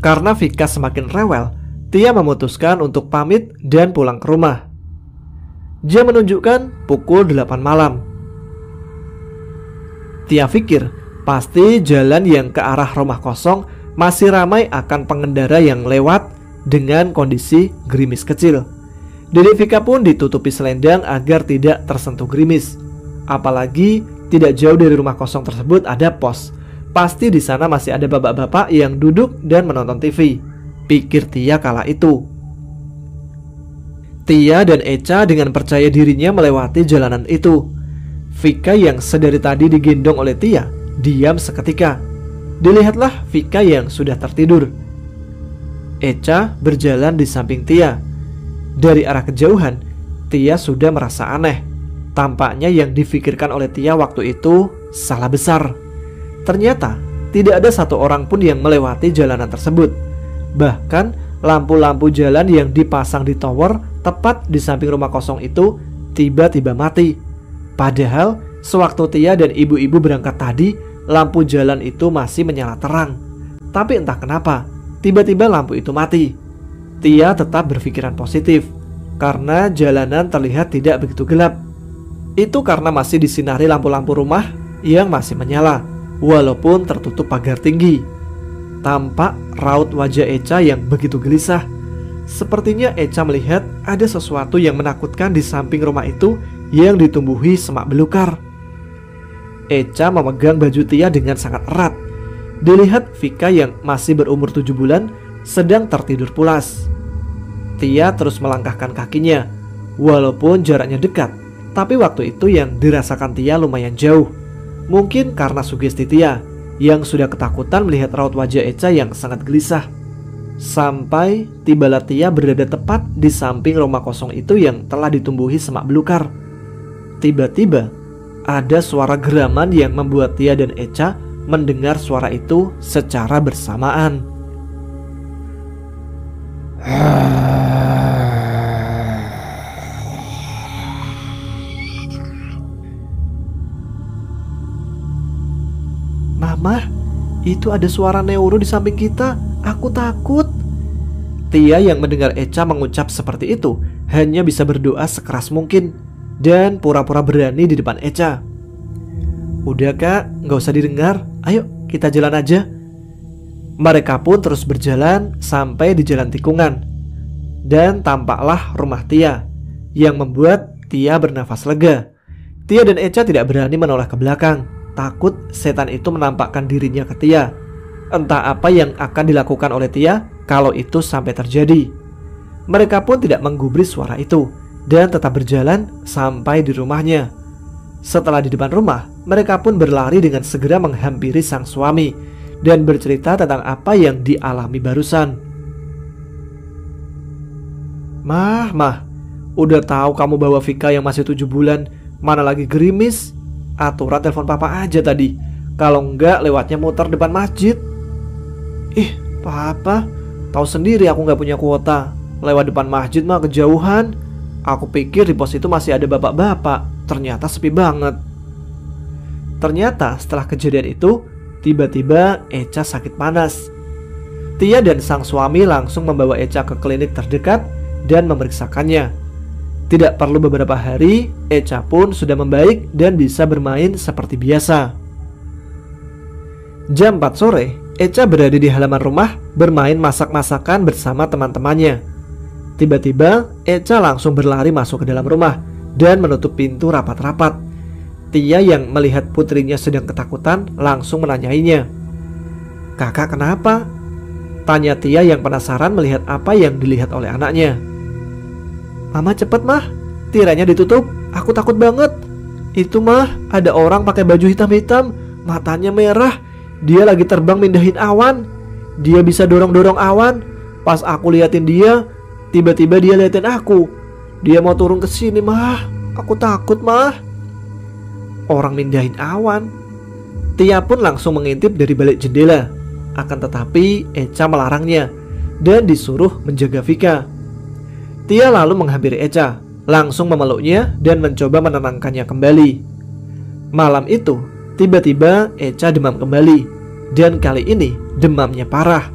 Karena Vika semakin rewel, Tia memutuskan untuk pamit dan pulang ke rumah. Jam menunjukkan pukul 8 malam. Tia pikir pasti jalan yang ke arah rumah kosong masih ramai akan pengendara yang lewat dengan kondisi gerimis kecil. Dede Vika pun ditutupi selendang agar tidak tersentuh gerimis. Apalagi tidak jauh dari rumah kosong tersebut ada pos. Pasti di sana masih ada bapak-bapak yang duduk dan menonton TV. Pikir Tia kala itu. Tia dan Echa dengan percaya dirinya melewati jalanan itu. Vika yang sedari tadi digendong oleh Tia diam seketika. Dilihatlah Vika yang sudah tertidur. Echa berjalan di samping Tia. Dari arah kejauhan, Tia sudah merasa aneh. Tampaknya yang difikirkan oleh Tia waktu itu salah besar. Ternyata tidak ada satu orang pun yang melewati jalanan tersebut. Bahkan lampu-lampu jalan yang dipasang di tower tepat di samping rumah kosong itu tiba-tiba mati. Padahal sewaktu Tia dan ibu-ibu berangkat tadi, lampu jalan itu masih menyala terang. Tapi entah kenapa, tiba-tiba lampu itu mati. Tia tetap berpikiran positif karena jalanan terlihat tidak begitu gelap. Itu karena masih disinari lampu-lampu rumah yang masih menyala, walaupun tertutup pagar tinggi. Tampak raut wajah Echa yang begitu gelisah. Sepertinya Echa melihat ada sesuatu yang menakutkan di samping rumah itu yang ditumbuhi semak belukar. Echa memegang baju Tia dengan sangat erat. Dilihat Vika yang masih berumur 7 bulan sedang tertidur pulas. Tia terus melangkahkan kakinya. Walaupun jaraknya dekat, tapi waktu itu yang dirasakan Tia lumayan jauh. Mungkin karena sugesti Tia yang sudah ketakutan melihat raut wajah Echa yang sangat gelisah. Sampai tibalah Tia berada tepat di samping rumah kosong itu yang telah ditumbuhi semak belukar. Tiba-tiba ada suara geraman yang membuat Tia dan Echa mendengar suara itu secara bersamaan. Mama, itu ada suara Neuro di samping kita. Aku takut. Tia yang mendengar Echa mengucap seperti itu hanya bisa berdoa sekeras mungkin dan pura-pura berani di depan Echa. Udah kak, gak usah didengar. Ayo kita jalan aja. Mereka pun terus berjalan sampai di jalan tikungan. Dan tampaklah rumah Tia, yang membuat Tia bernafas lega. Tia dan Echa tidak berani menoleh ke belakang, takut setan itu menampakkan dirinya ke Tia. Entah apa yang akan dilakukan oleh Tia kalau itu sampai terjadi. Mereka pun tidak menggubris suara itu dan tetap berjalan sampai di rumahnya. Setelah di depan rumah, mereka pun berlari dengan segera menghampiri sang suami dan bercerita tentang apa yang dialami barusan. Mah, udah tahu kamu bawa Vika yang masih 7 bulan, mana lagi gerimis? Aturan telepon papa aja tadi. Kalau enggak lewatnya muter depan masjid. Ih, papa, tahu sendiri aku nggak punya kuota. Lewat depan masjid mah kejauhan. Aku pikir di pos itu masih ada bapak-bapak. Ternyata sepi banget. Ternyata setelah kejadian itu, tiba-tiba Echa sakit panas. Tia dan sang suami langsung membawa Echa ke klinik terdekat dan memeriksakannya. Tidak perlu beberapa hari, Echa pun sudah membaik dan bisa bermain seperti biasa. Jam 4 sore, Echa berada di halaman rumah bermain masak-masakan bersama teman-temannya. Tiba-tiba, Echa langsung berlari masuk ke dalam rumah dan menutup pintu rapat-rapat. Tia yang melihat putrinya sedang ketakutan langsung menanyainya. Kakak kenapa? Tanya Tia yang penasaran melihat apa yang dilihat oleh anaknya. Mama cepet mah, tiranya ditutup, aku takut banget. Itu mah ada orang pakai baju hitam-hitam, matanya merah. Dia lagi terbang mindahin awan. Dia bisa dorong-dorong awan. Pas aku liatin dia, tiba-tiba dia liatin aku. Dia mau turun ke sini mah, aku takut mah. Orang mindahin awan. Tia pun langsung mengintip dari balik jendela. Akan tetapi Echa melarangnya dan disuruh menjaga Vika. Tia lalu menghampiri Echa, langsung memeluknya dan mencoba menenangkannya kembali. Malam itu tiba-tiba Echa demam kembali. Dan kali ini demamnya parah.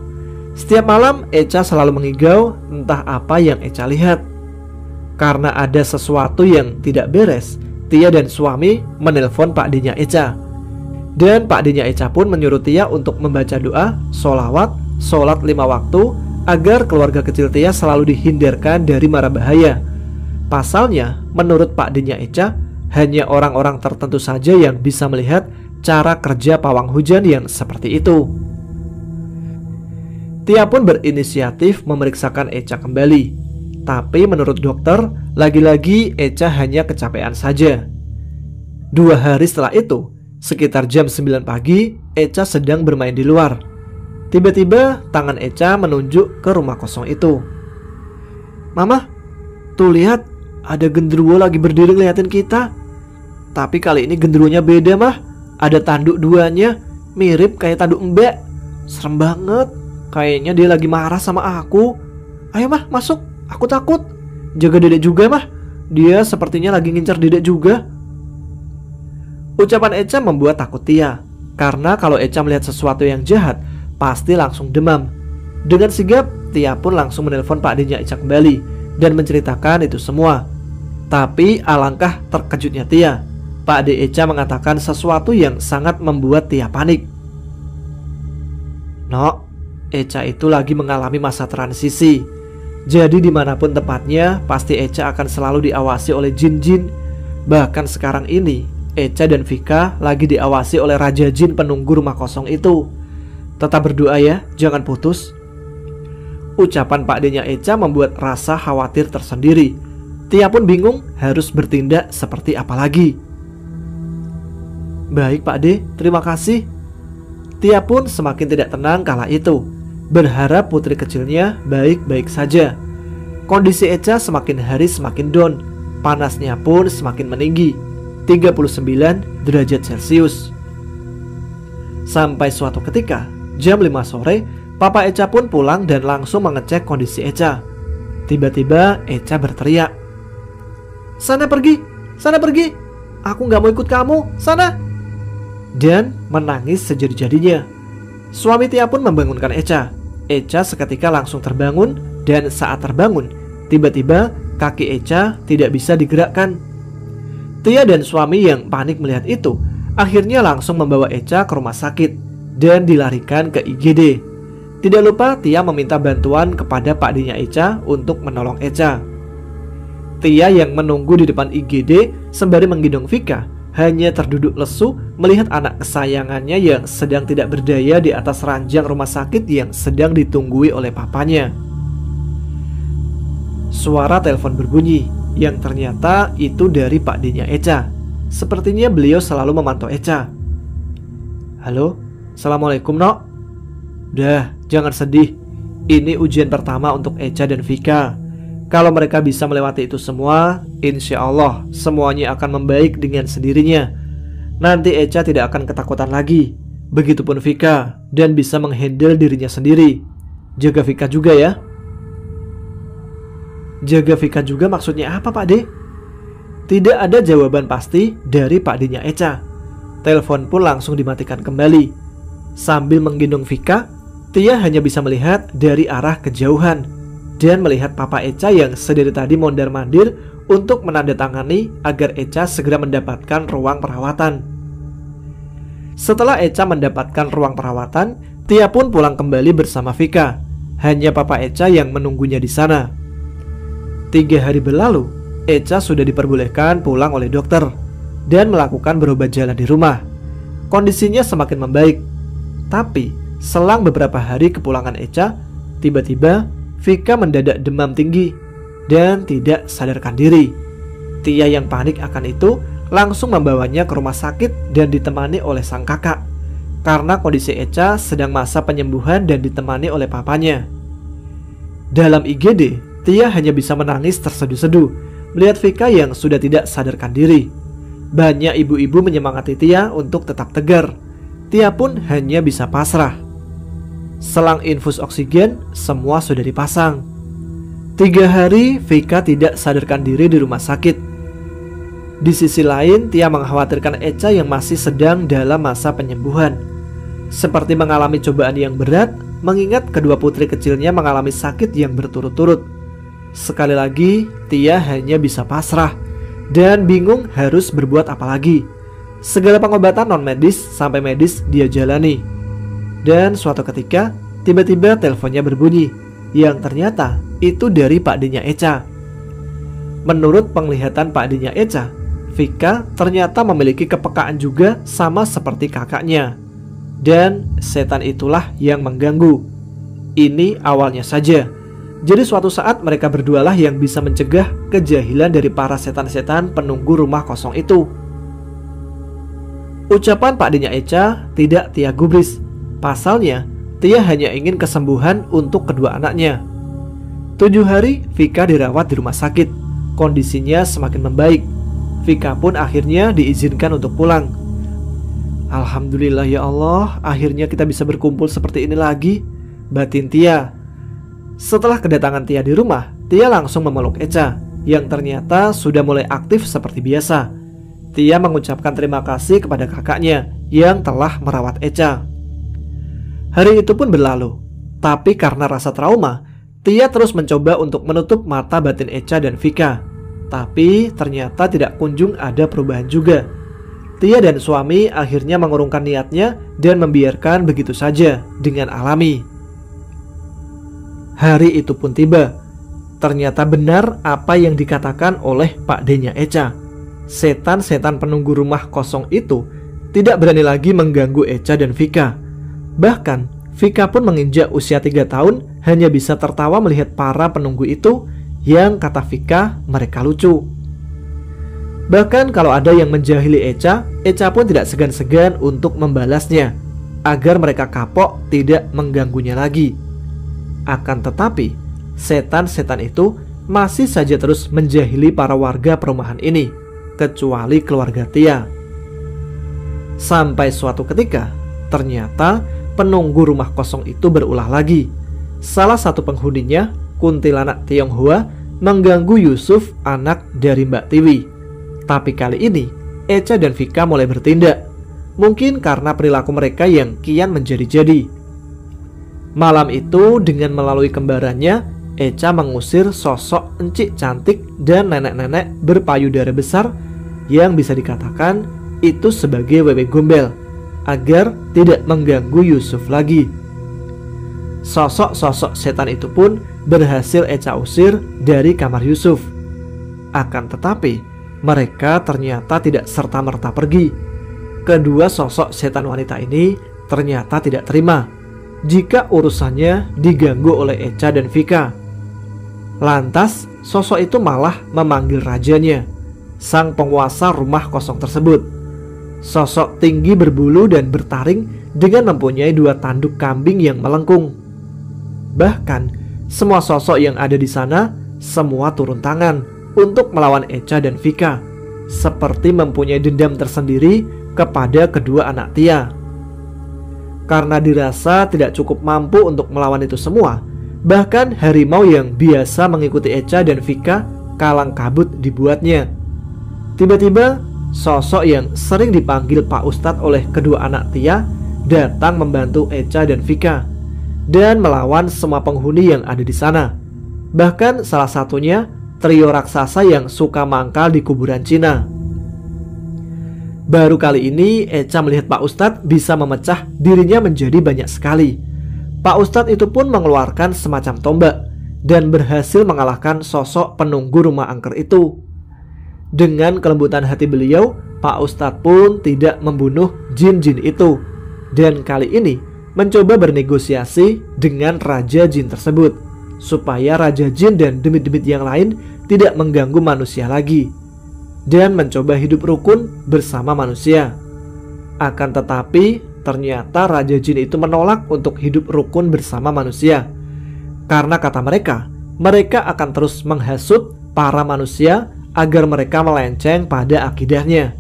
Setiap malam Echa selalu mengigau, entah apa yang Echa lihat. Karena ada sesuatu yang tidak beres, Tia dan suami menelpon Pak D-nya Echa. Dan Pak D-nya Echa pun menyuruh Tia untuk membaca doa, sholawat, sholat 5 waktu, agar keluarga kecil Tia selalu dihindarkan dari mara bahaya. Pasalnya, menurut Pak D-nya Echa, hanya orang-orang tertentu saja yang bisa melihat cara kerja pawang hujan yang seperti itu. Tia pun berinisiatif memeriksakan Echa kembali. Tapi menurut dokter, lagi-lagi Echa hanya kecapean saja. 2 hari setelah itu, sekitar jam 9 pagi, Echa sedang bermain di luar. Tiba-tiba tangan Echa menunjuk ke rumah kosong itu. "Mama, tuh lihat, ada genderuwo lagi berdiri ngeliatin kita. Tapi kali ini genderuwonya beda, Mah. Ada tanduk duanya, mirip kayak tanduk mbak. Serem banget. Kayaknya dia lagi marah sama aku. Ayo, Mah, masuk. Aku takut. Jaga dedek juga, Mah. Dia sepertinya lagi ngincar dedek juga." Ucapan Echa membuat takut Tia, karena kalau Echa melihat sesuatu yang jahat, pasti langsung demam. Dengan sigap, Tia pun langsung menelpon Pak Denya Echa kembali dan menceritakan itu semua. Tapi alangkah terkejutnya Tia. Pak De Echa mengatakan sesuatu yang sangat membuat Tia panik. "Nok, Echa itu lagi mengalami masa transisi. Jadi dimanapun tempatnya, pasti Echa akan selalu diawasi oleh jin-jin. Bahkan sekarang ini, Echa dan Vika lagi diawasi oleh Raja Jin penunggu rumah kosong itu. Tetap berdoa ya, jangan putus." Ucapan Pak Denya Echa membuat rasa khawatir tersendiri. Tia pun bingung harus bertindak seperti apa lagi. "Baik Pak De, terima kasih." Tia pun semakin tidak tenang kala itu, berharap putri kecilnya baik-baik saja. Kondisi Echa semakin hari semakin down. Panasnya pun semakin meninggi, 39 derajat Celcius. Sampai suatu ketika, jam 5 sore, Papa Echa pun pulang dan langsung mengecek kondisi Echa. Tiba-tiba Echa berteriak, Sana pergi! Aku gak mau ikut kamu, sana!" Dan menangis sejadi-jadinya. Suami Tia pun membangunkan Echa. Echa seketika langsung terbangun, dan saat terbangun, tiba-tiba kaki Echa tidak bisa digerakkan. Tia dan suami yang panik melihat itu akhirnya langsung membawa Echa ke rumah sakit dan dilarikan ke IGD. Tidak lupa Tia meminta bantuan kepada Pak Denya Echa untuk menolong Echa. Tia yang menunggu di depan IGD sembari menggendong Vika hanya terduduk lesu melihat anak kesayangannya yang sedang tidak berdaya di atas ranjang rumah sakit yang sedang ditunggui oleh papanya. Suara telepon berbunyi, yang ternyata itu dari Pak Denya Echa. Sepertinya beliau selalu memantau Echa. "Halo, Assalamualaikum Nok." "Dah, jangan sedih. Ini ujian pertama untuk Echa dan Vika. Kalau mereka bisa melewati itu semua, insya Allah semuanya akan membaik dengan sendirinya. Nanti Echa tidak akan ketakutan lagi. Begitupun Vika, dan bisa menghandle dirinya sendiri. Jaga Vika juga ya." "Jaga Vika juga maksudnya apa Pak De?" Tidak ada jawaban pasti dari Pak Denya Echa. Telepon pun langsung dimatikan kembali. Sambil menggendong Vika, Tia hanya bisa melihat dari arah kejauhan dan melihat Papa Echa yang sedari tadi mondar-mandir untuk menandatangani agar Echa segera mendapatkan ruang perawatan. Setelah Echa mendapatkan ruang perawatan, Tia pun pulang kembali bersama Vika. Hanya Papa Echa yang menunggunya di sana. 3 hari berlalu, Echa sudah diperbolehkan pulang oleh dokter dan melakukan berobat jalan di rumah. Kondisinya semakin membaik. Tapi selang beberapa hari kepulangan Echa, tiba-tiba Vika mendadak demam tinggi dan tidak sadarkan diri. Tia yang panik akan itu langsung membawanya ke rumah sakit dan ditemani oleh sang kakak, karena kondisi Echa sedang masa penyembuhan dan ditemani oleh papanya. Dalam IGD, Tia hanya bisa menangis terseduh-seduh melihat Vika yang sudah tidak sadarkan diri. Banyak ibu-ibu menyemangati Tia untuk tetap tegar. Tia pun hanya bisa pasrah. Selang infus oksigen, semua sudah dipasang. 3 hari Vika tidak sadarkan diri di rumah sakit. Di sisi lain, Tia mengkhawatirkan Echa yang masih sedang dalam masa penyembuhan. Seperti mengalami cobaan yang berat, mengingat kedua putri kecilnya mengalami sakit yang berturut-turut. Sekali lagi, Tia hanya bisa pasrah dan bingung harus berbuat apa lagi. Segala pengobatan non-medis sampai medis dia jalani. Dan suatu ketika, tiba-tiba teleponnya berbunyi, yang ternyata itu dari Pak Denya Echa. Menurut penglihatan Pak Denya Echa, Vika ternyata memiliki kepekaan juga sama seperti kakaknya. Dan setan itulah yang mengganggu. Ini awalnya saja. Jadi suatu saat mereka berdualah yang bisa mencegah kejahilan dari para setan-setan penunggu rumah kosong itu. Ucapan Pak D-nya Echa tidak Tia gubris. Pasalnya, Tia hanya ingin kesembuhan untuk kedua anaknya. 7 hari Vika dirawat di rumah sakit. Kondisinya semakin membaik. Vika pun akhirnya diizinkan untuk pulang. Alhamdulillah ya Allah, akhirnya kita bisa berkumpul seperti ini lagi, batin Tia. Setelah kedatangan Tia di rumah, Tia langsung memeluk Echa yang ternyata sudah mulai aktif seperti biasa. Tia mengucapkan terima kasih kepada kakaknya yang telah merawat Echa. Hari itu pun berlalu, tapi karena rasa trauma, Tia terus mencoba untuk menutup mata batin Echa dan Vika. Tapi ternyata tidak kunjung ada perubahan juga. Tia dan suami akhirnya mengurungkan niatnya dan membiarkan begitu saja dengan alami. Hari itu pun tiba. Ternyata benar apa yang dikatakan oleh Pak D-nya Echa. Setan-setan penunggu rumah kosong itu tidak berani lagi mengganggu Echa dan Vika. Bahkan Vika pun menginjak usia 3 tahun hanya bisa tertawa melihat para penunggu itu yang kata Vika mereka lucu. Bahkan kalau ada yang menjahili Echa, Echa pun tidak segan-segan untuk membalasnya agar mereka kapok tidak mengganggunya lagi. Akan tetapi setan-setan itu masih saja terus menjahili para warga perumahan ini, kecuali keluarga Tia. Sampai suatu ketika, ternyata penunggu rumah kosong itu berulah lagi. Salah satu penghuninya, kuntilanak Tionghoa, mengganggu Yusuf, anak dari Mbak Tiwi. Tapi kali ini, Echa dan Vika mulai bertindak. Mungkin karena perilaku mereka yang kian menjadi-jadi. Malam itu, dengan melalui kembarannya, Echa mengusir sosok encik cantik dan nenek-nenek berpayudara besar yang bisa dikatakan itu sebagai wewe gombel, agar tidak mengganggu Yusuf lagi. Sosok-sosok setan itu pun berhasil Echa usir dari kamar Yusuf. Akan tetapi mereka ternyata tidak serta-merta pergi. Kedua sosok setan wanita ini ternyata tidak terima jika urusannya diganggu oleh Echa dan Vika. Lantas sosok itu malah memanggil rajanya, sang penguasa rumah kosong tersebut. Sosok tinggi berbulu dan bertaring dengan mempunyai 2 tanduk kambing yang melengkung. Bahkan semua sosok yang ada di sana semua turun tangan untuk melawan Echa dan Vika, seperti mempunyai dendam tersendiri kepada kedua anak Tia. Karena dirasa tidak cukup mampu untuk melawan itu semua, bahkan harimau yang biasa mengikuti Echa dan Vika kalang kabut dibuatnya. Tiba-tiba sosok yang sering dipanggil Pak Ustadz oleh kedua anak Tia datang membantu Echa dan Vika dan melawan semua penghuni yang ada di sana. Bahkan salah satunya trio raksasa yang suka mangkal di kuburan Cina. Baru kali ini Echa melihat Pak Ustadz bisa memecah dirinya menjadi banyak sekali. Pak Ustadz itu pun mengeluarkan semacam tombak dan berhasil mengalahkan sosok penunggu rumah angker itu. Dengan kelembutan hati beliau, Pak Ustadz pun tidak membunuh jin-jin itu, dan kali ini mencoba bernegosiasi dengan Raja Jin tersebut supaya Raja Jin dan demit-demit yang lain tidak mengganggu manusia lagi, dan mencoba hidup rukun bersama manusia. Akan tetapi ternyata Raja Jin itu menolak untuk hidup rukun bersama manusia, karena kata mereka akan terus menghasut para manusia agar mereka melenceng pada akidahnya.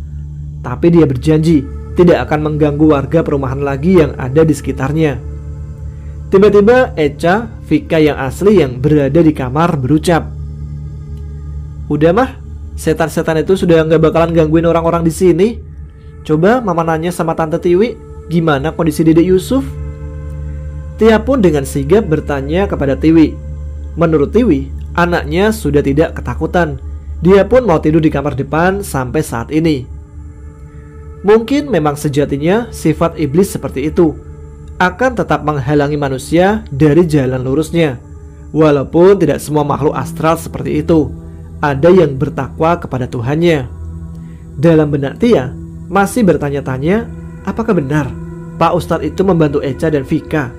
Tapi dia berjanji tidak akan mengganggu warga perumahan lagi yang ada di sekitarnya. Tiba-tiba Echa, Vika yang asli yang berada di kamar berucap, "Udah mah, setan-setan itu sudah nggak bakalan gangguin orang-orang di sini. Coba mama nanya sama Tante Tiwi, gimana kondisi Dedek Yusuf?" Tia pun dengan sigap bertanya kepada Tiwi. Menurut Tiwi, anaknya sudah tidak ketakutan. Dia pun mau tidur di kamar depan sampai saat ini. Mungkin memang sejatinya sifat iblis seperti itu akan tetap menghalangi manusia dari jalan lurusnya. Walaupun tidak semua makhluk astral seperti itu, ada yang bertakwa kepada Tuhannya. Dalam benak Tia masih bertanya-tanya, apakah benar Pak Ustadz itu membantu Echa dan Vika?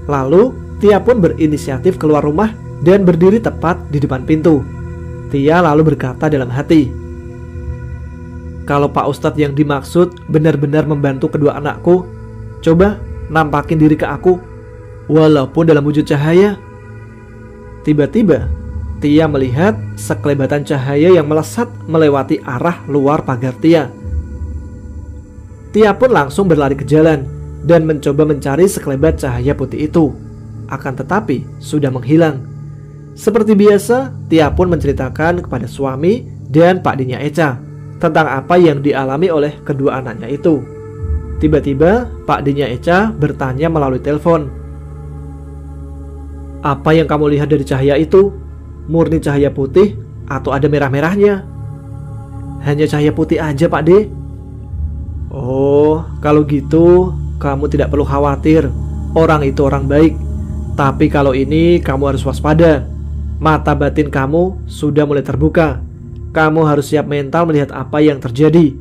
Lalu Tia pun berinisiatif keluar rumah dan berdiri tepat di depan pintu. Tia lalu berkata dalam hati, kalau Pak Ustadz yang dimaksud benar-benar membantu kedua anakku, coba nampakin diri ke aku, walaupun dalam wujud cahaya. Tiba-tiba, Tia melihat sekelebatan cahaya yang melesat melewati arah luar pagar Tia. Tia pun langsung berlari ke jalan dan mencoba mencari sekelebat cahaya putih itu. Akan tetapi, sudah menghilang. Seperti biasa, Tia pun menceritakan kepada suami dan Pak Dinya Echa tentang apa yang dialami oleh kedua anaknya itu. Tiba-tiba, Pak Dinya Echa bertanya melalui telepon, "Apa yang kamu lihat dari cahaya itu? Murni cahaya putih atau ada merah-merahnya?" "Hanya cahaya putih aja, Pak De." "Oh, kalau gitu kamu tidak perlu khawatir. Orang itu orang baik. Tapi kalau ini kamu harus waspada. Mata batin kamu sudah mulai terbuka. Kamu harus siap mental melihat apa yang terjadi.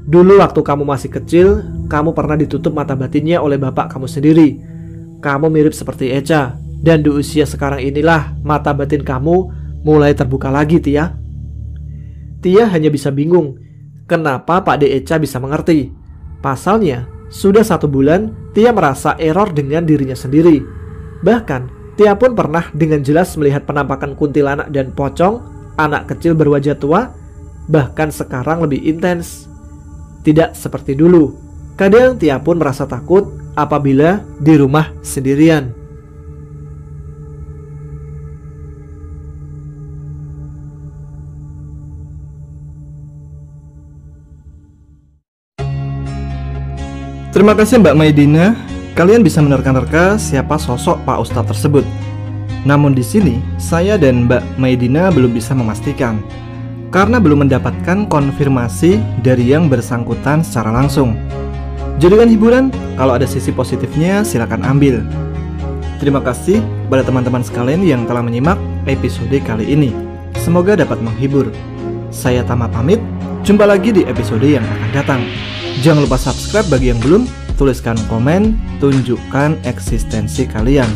Dulu waktu kamu masih kecil, kamu pernah ditutup mata batinnya oleh bapak kamu sendiri. Kamu mirip seperti Echa. Dan di usia sekarang inilah mata batin kamu mulai terbuka lagi, Tia." Tia hanya bisa bingung. Kenapa Pak De Echa bisa mengerti? Pasalnya, sudah 1 bulan Tia merasa error dengan dirinya sendiri. Bahkan, Tia pun pernah dengan jelas melihat penampakan kuntilanak dan pocong, anak kecil berwajah tua, bahkan sekarang lebih intens. Tidak seperti dulu. Kadang Tia pun merasa takut apabila di rumah sendirian. Terima kasih Mbak Maidina. Kalian bisa menerka-nerka siapa sosok Pak Ustadz tersebut. Namun di sini saya dan Mbak Maidina belum bisa memastikan karena belum mendapatkan konfirmasi dari yang bersangkutan secara langsung. Jadikan hiburan, kalau ada sisi positifnya silakan ambil. Terima kasih kepada teman-teman sekalian yang telah menyimak episode kali ini. Semoga dapat menghibur. Saya Tama pamit, jumpa lagi di episode yang akan datang. Jangan lupa subscribe bagi yang belum, tuliskan komen, tunjukkan eksistensi kalian.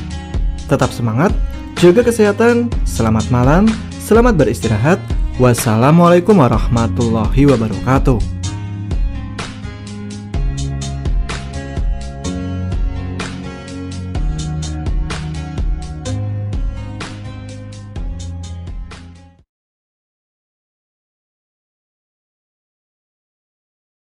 Tetap semangat, jaga kesehatan, selamat malam, selamat beristirahat. Wassalamualaikum warahmatullahi wabarakatuh.